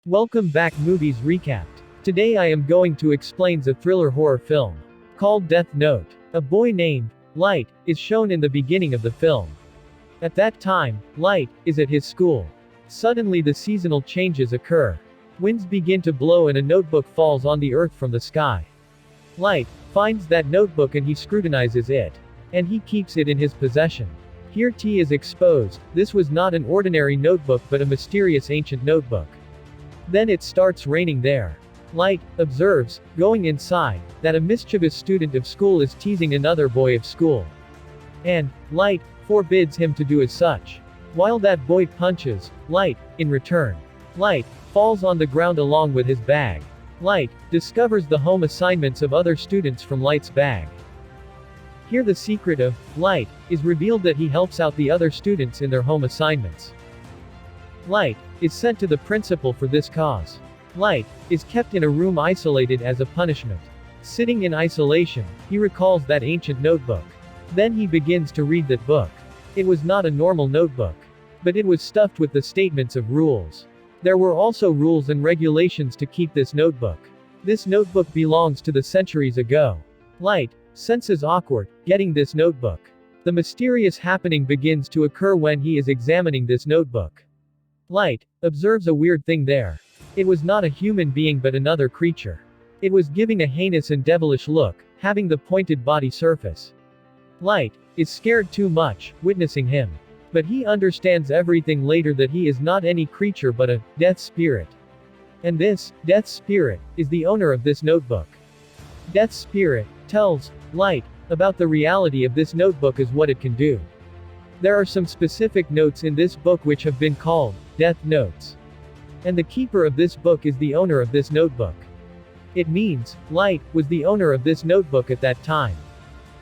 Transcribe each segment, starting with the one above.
Welcome back Movies Recapped. Today I am going to explain the thriller horror film called Death Note. A boy named Light is shown in the beginning of the film. At that time, Light is at his school. Suddenly the seasonal changes occur. Winds begin to blow and a notebook falls on the earth from the sky. Light finds that notebook and he scrutinizes it. And he keeps it in his possession. Here T is exposed. This was not an ordinary notebook but a mysterious ancient notebook. Then it starts raining there. Light observes, going inside, that a mischievous student of school is teasing another boy of school. And Light forbids him to do as such. While that boy punches Light in return. Light falls on the ground along with his bag. Light discovers the home assignments of other students from Light's bag. Here the secret of Light is revealed, that he helps out the other students in their home assignments. Light is sent to the principal for this cause. Light is kept in a room isolated as a punishment. Sitting in isolation, he recalls that ancient notebook. Then he begins to read that book. It was not a normal notebook, but it was stuffed with the statements of rules. There were also rules and regulations to keep this notebook. This notebook belongs to the centuries ago. Light senses awkward getting this notebook. The mysterious happening begins to occur when he is examining this notebook. Light observes a weird thing there. It was not a human being but another creature. It was giving a heinous and devilish look, having the pointed body surface. Light is scared too much, witnessing him. But he understands everything later, that he is not any creature but a death spirit. And this death spirit is the owner of this notebook. Death spirit tells Light about the reality of this notebook as what it can do. There are some specific notes in this book which have been called Death Notes. And the keeper of this book is the owner of this notebook. It means Light was the owner of this notebook at that time.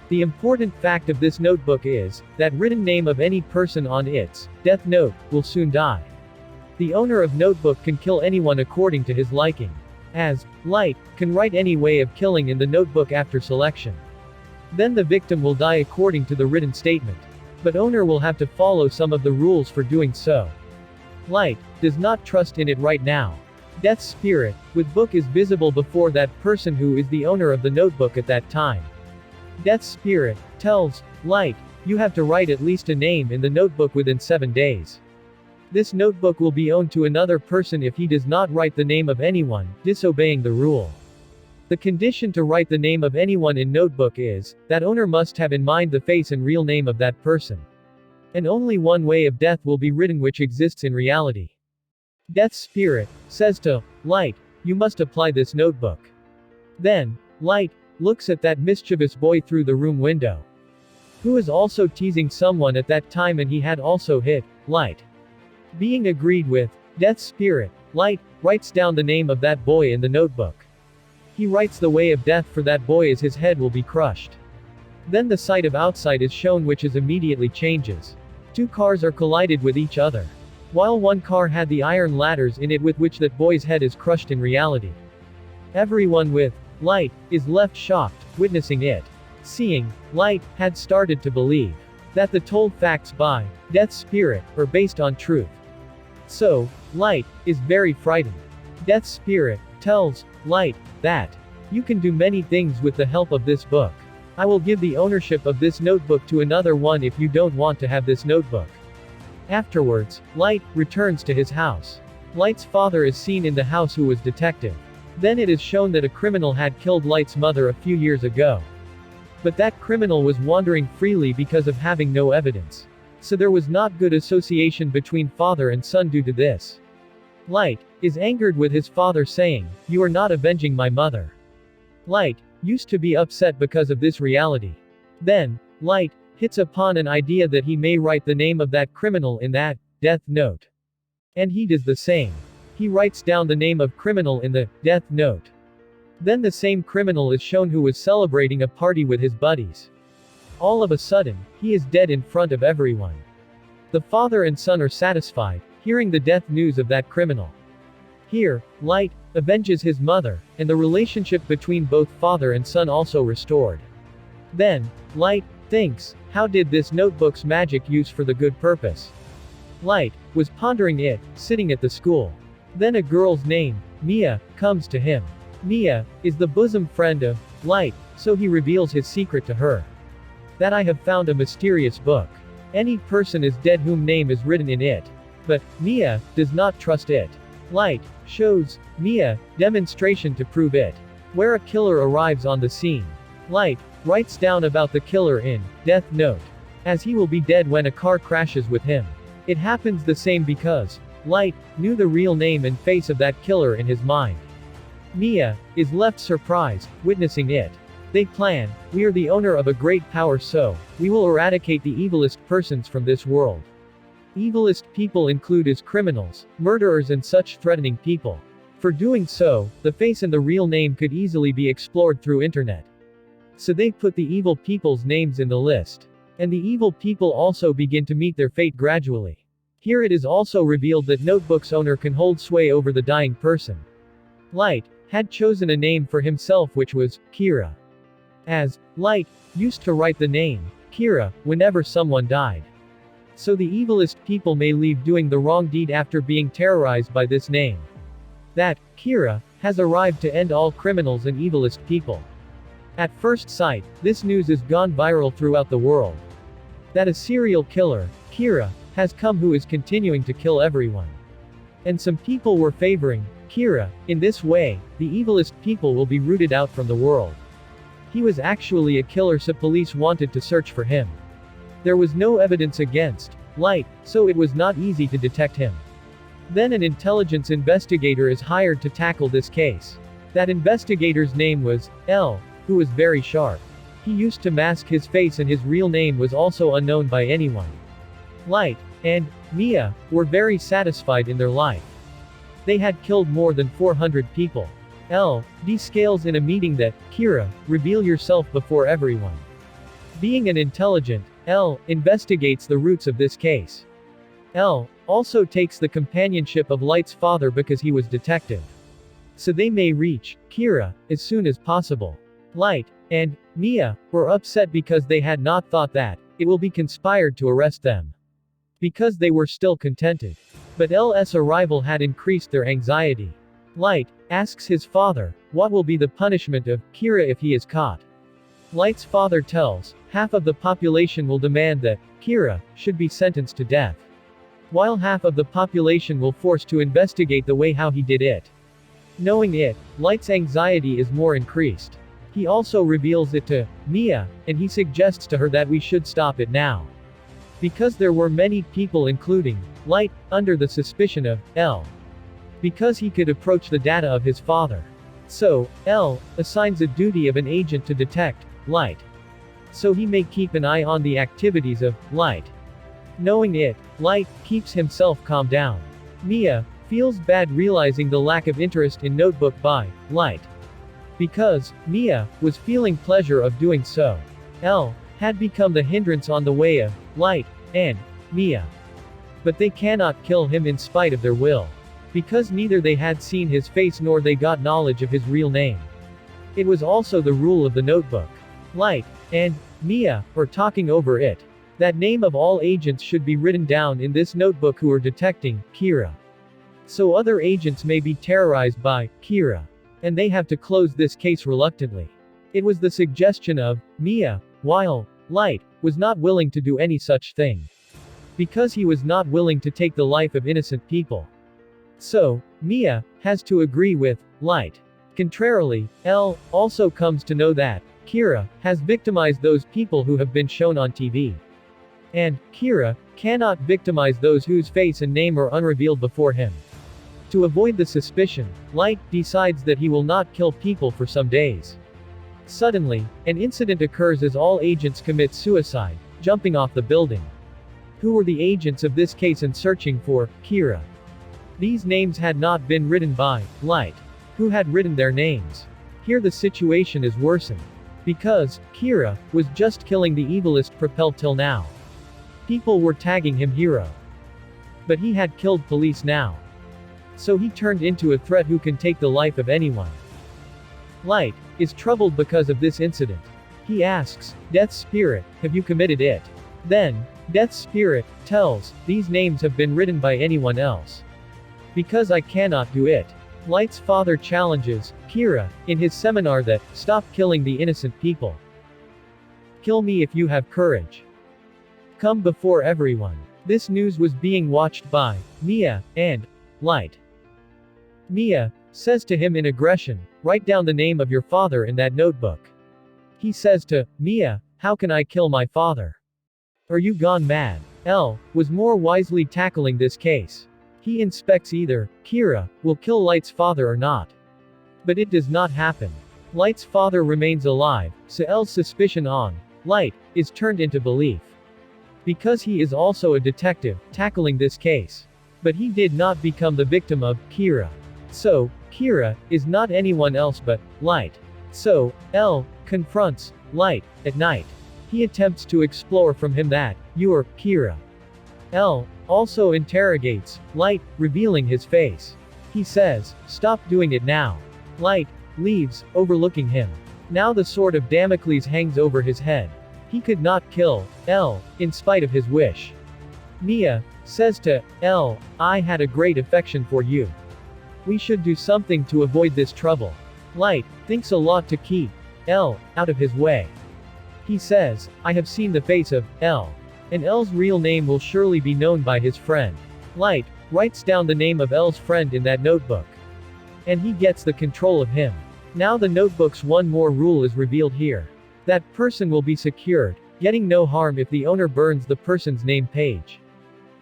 The important fact of this notebook is that written name of any person on its death note will soon die. The owner of notebook can kill anyone according to his liking, as Light can write any way of killing in the notebook after selection. Then the victim will die according to the written statement. But owner will have to follow some of the rules for doing so. Light does not trust in it right now. Death spirit with book is visible before that person who is the owner of the notebook at that time. Death spirit tells Light, you have to write at least a name in the notebook within 7 days. This notebook will be owned to another person if he does not write the name of anyone, disobeying the rule. The condition to write the name of anyone in notebook is that owner must have in mind the face and real name of that person. And only one way of death will be written which exists in reality. Death spirit says to Light, you must apply this notebook. Then Light looks at that mischievous boy through the room window, who is also teasing someone at that time, and he had also hit Light. Being agreed with Death spirit, Light writes down the name of that boy in the notebook. He writes the way of death for that boy as his head will be crushed. Then the sight of outside is shown, which is immediately changes. 2 cars are collided with each other. While one car had the iron ladders in it with which that boy's head is crushed in reality. Everyone with Light is left shocked, witnessing it. Seeing Light had started to believe that the told facts by Death spirit are based on truth. So, Light is very frightened. Death spirit tells Light that you can do many things with the help of this book. I will give the ownership of this notebook to another one if you don't want to have this notebook. Afterwards, Light returns to his house. Light's father is seen in the house, who was detective. Then it is shown that a criminal had killed Light's mother a few years ago. But that criminal was wandering freely because of having no evidence. So there was not good association between father and son due to this. Light is angered with his father, saying, you are not avenging my mother. Light used to be upset because of this reality. Then Light hits upon an idea that he may write the name of that criminal in that death note. And he does the same. He writes down the name of criminal in the death note. Then the same criminal is shown, who was celebrating a party with his buddies. All of a sudden, he is dead in front of everyone. The father and son are satisfied, hearing the death news of that criminal. Here, Light avenges his mother, and the relationship between both father and son also restored. Then Light thinks, how did this notebook's magic use for the good purpose? Light was pondering it, sitting at the school. Then a girl's name, Mia, comes to him. Mia is the bosom friend of Light, so he reveals his secret to her. That I have found a mysterious book. Any person is dead whom name is written in it. But Mia does not trust it. Light shows Mia demonstration to prove it. Where a killer arrives on the scene. Light writes down about the killer in Death Note, as he will be dead when a car crashes with him. It happens the same because Light knew the real name and face of that killer in his mind. Mia is left surprised, witnessing it. They plan, we are the owner of a great power, so we will eradicate the evilest persons from this world. Evilest people include as criminals, murderers and such threatening people. For doing so, the face and the real name could easily be explored through internet. So they put the evil people's names in the list. And the evil people also begin to meet their fate gradually. Here it is also revealed that Notebook's owner can hold sway over the dying person. Light had chosen a name for himself which was Kira. As Light used to write the name Kira whenever someone died. So the evilest people may leave doing the wrong deed after being terrorized by this name. That Kira has arrived to end all criminals and evilest people. At first sight, this news is gone viral throughout the world. That a serial killer, Kira, has come who is continuing to kill everyone. And some people were favoring Kira. In this way, the evilest people will be rooted out from the world. He was actually a killer, so police wanted to search for him. There was no evidence against Light, so it was not easy to detect him. Then an intelligence investigator is hired to tackle this case. That investigator's name was L, who was very sharp. He used to mask his face and his real name was also unknown by anyone. Light and Mia were very satisfied in their life. They had killed more than 400 people. L descales in a meeting that, Kira, reveal yourself before everyone. Being an intelligent, L investigates the roots of this case. L also takes the companionship of Light's father because he was detective. So they may reach Kira as soon as possible. Light and Mia were upset because they had not thought that it will be conspired to arrest them. Because they were still contented. But L's arrival had increased their anxiety. Light asks his father, what will be the punishment of Kira if he is caught? Light's father tells, half of the population will demand that Kira should be sentenced to death. While half of the population will force to investigate the way how he did it. Knowing it, Light's anxiety is more increased. He also reveals it to Mia, and he suggests to her that we should stop it now. Because there were many people including Light under the suspicion of L. Because he could approach the data of his father. So, L assigns a duty of an agent to detect Light. So he may keep an eye on the activities of Light. Knowing it, Light keeps himself calm down. Mia feels bad realizing the lack of interest in Notebook by Light. Because Mia was feeling pleasure of doing so. L had become the hindrance on the way of Light and Mia. But they cannot kill him in spite of their will. Because neither they had seen his face nor they got knowledge of his real name. It was also the rule of the Notebook. Light and Mia were talking over it. That name of all agents should be written down in this notebook who are detecting Kira. So other agents may be terrorized by Kira. And they have to close this case reluctantly. It was the suggestion of Mia, while Light was not willing to do any such thing. Because he was not willing to take the life of innocent people. So, Mia has to agree with Light. Contrarily, L also comes to know that Kira has victimized those people who have been shown on TV. And Kira cannot victimize those whose face and name are unrevealed before him. To avoid the suspicion, Light decides that he will not kill people for some days. Suddenly, an incident occurs as all agents commit suicide, jumping off the building. Who were the agents of this case and searching for Kira? These names had not been written by Light. Who had written their names? Here the situation is worsened. Because Kira was just killing the evilest propelled till now. People were tagging him hero. But he had killed police now. So he turned into a threat who can take the life of anyone. Light is troubled because of this incident. He asks, Death's Spirit, have you committed it? Then, Death's Spirit tells, these names have been written by anyone else. Because I cannot do it. Light's father challenges Kira in his seminar that, stop killing the innocent people. Kill me if you have courage. Come before everyone. This news was being watched by Mia and Light. Mia says to him in aggression, write down the name of your father in that notebook. He says to Mia, how can I kill my father? Are you gone mad? L was more wisely tackling this case. He inspects either Kira will kill Light's father or not. But it does not happen. Light's father remains alive, so L's suspicion on Light is turned into belief. Because he is also a detective, tackling this case. But he did not become the victim of Kira. So, Kira is not anyone else but Light. So, L confronts Light at night. He attempts to explore from him that you're Kira. L also interrogates Light, revealing his face. He says, stop doing it now. Light leaves, overlooking him. Now the sword of Damocles hangs over his head. He could not kill L in spite of his wish. Mia says to L, I had a great affection for you. We should do something to avoid this trouble. Light thinks a lot to keep L out of his way. He says, I have seen the face of L. And L's real name will surely be known by his friend. Light writes down the name of L's friend in that notebook. And he gets the control of him. Now the notebook's one more rule is revealed here. That person will be secured, getting no harm if the owner burns the person's name page.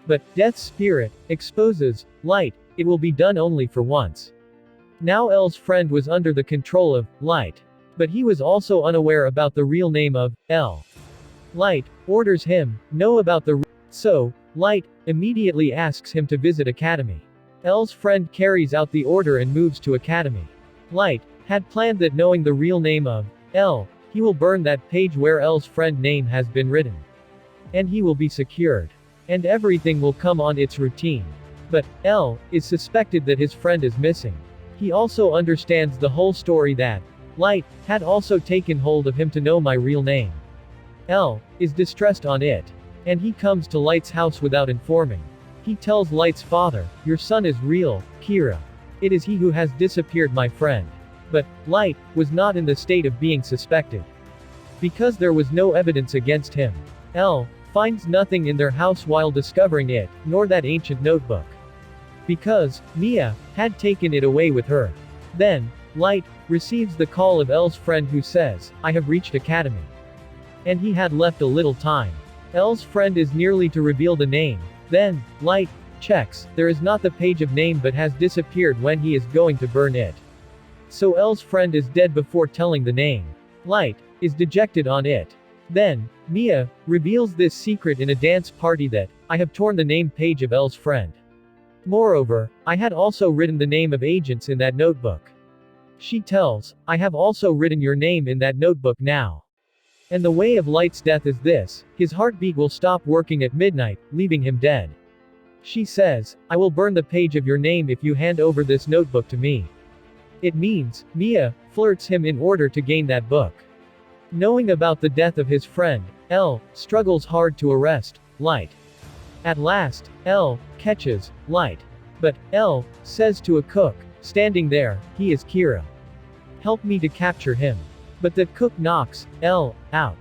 But Death's spirit exposes Light, it will be done only for once. Now L's friend was under the control of Light. But he was also unaware about the real name of L. Light orders him know about the so Light immediately asks him to visit Academy. L's friend carries out the order and moves to Academy. Light had planned that knowing the real name of L, he will burn that page where L's friend name has been written. And he will be secured. And everything will come on its routine. But L is suspected that his friend is missing. He also understands the whole story that Light had also taken hold of him to know my real name. L is distressed on it. And he comes to Light's house without informing. He tells Light's father, your son is real, Kira. It is he who has disappeared, my friend. But Light was not in the state of being suspected. Because there was no evidence against him. L finds nothing in their house while discovering it, nor that ancient notebook. Because Mia had taken it away with her. Then Light receives the call of L's friend who says, I have reached Academy. And he had left a little time. L's friend is nearly to reveal the name. Then Light checks, there is not the page of name but has disappeared when he is going to burn it. So L's friend is dead before telling the name. Light is dejected on it. Then Mia reveals this secret in a dance party that, I have torn the name page of L's friend. Moreover, I had also written the name of agents in that notebook. She tells, I have also written your name in that notebook now. And the way of Light's death is this, his heartbeat will stop working at midnight, leaving him dead. She says, I will burn the page of your name if you hand over this notebook to me. It means, Mia flirts him in order to gain that book. Knowing about the death of his friend, L struggles hard to arrest Light. At last, L catches Light. But L says to a cook, standing there, he is Kira. Help me to capture him. But the cook knocks L out.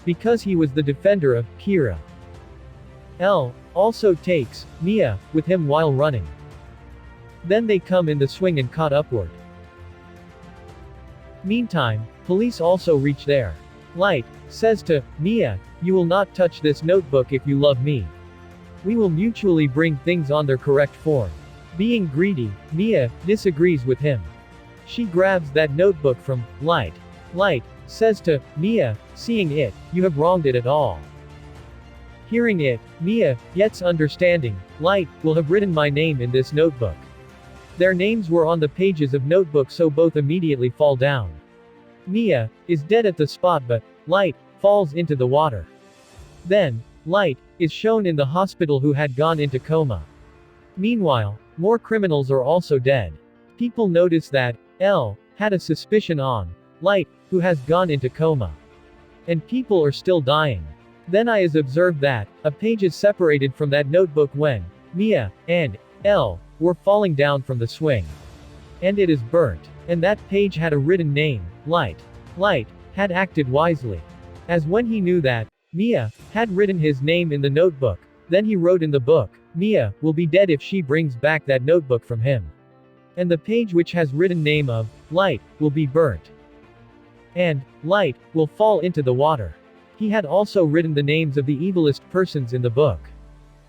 Because he was the defender of Kira. L also takes Mia with him while running. Then they come in the swing and caught upward. Meantime, police also reach there. Light says to Mia, you will not touch this notebook if you love me. We will mutually bring things on their correct form. Being greedy, Mia disagrees with him. She grabs that notebook from Light. Light says to Mia, seeing it, you have wronged it at all. Hearing it, Mia gets understanding, Light will have written my name in this notebook. Their names were on the pages of notebook, so both immediately fall down. Mia is dead at the spot, but Light falls into the water. Then Light is shown in the hospital who had gone into coma. Meanwhile, more criminals are also dead. People notice that L had a suspicion on Light, who has gone into coma. And people are still dying. Then I is observed that a page is separated from that notebook when Mia and L were falling down from the swing. And it is burnt. And that page had a written name, Light. Light had acted wisely. As when he knew that Mia had written his name in the notebook, then he wrote in the book, Mia will be dead if she brings back that notebook from him. And the page which has written name of Light will be burnt. And Light will fall into the water. He had also written the names of the evilest persons in the book.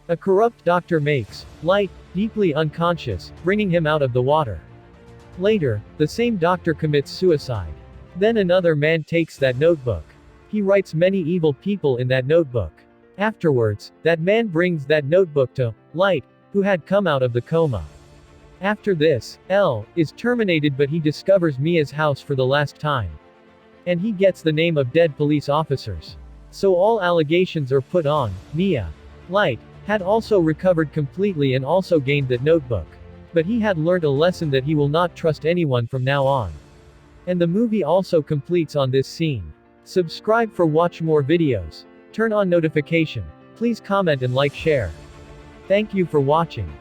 A corrupt doctor makes Light deeply unconscious, bringing him out of the water. Later, the same doctor commits suicide. Then another man takes that notebook. He writes many evil people in that notebook. Afterwards, that man brings that notebook to Light, who had come out of the coma. After this, L is terminated, but he discovers Mia's house for the last time. And he gets the name of dead police officers. So all allegations are put on Mia. Light had also recovered completely and also gained that notebook. But he had learned a lesson that he will not trust anyone from now on. And the movie also completes on this scene. Subscribe for watch more videos. Turn on notification. Please comment and like share. Thank you for watching.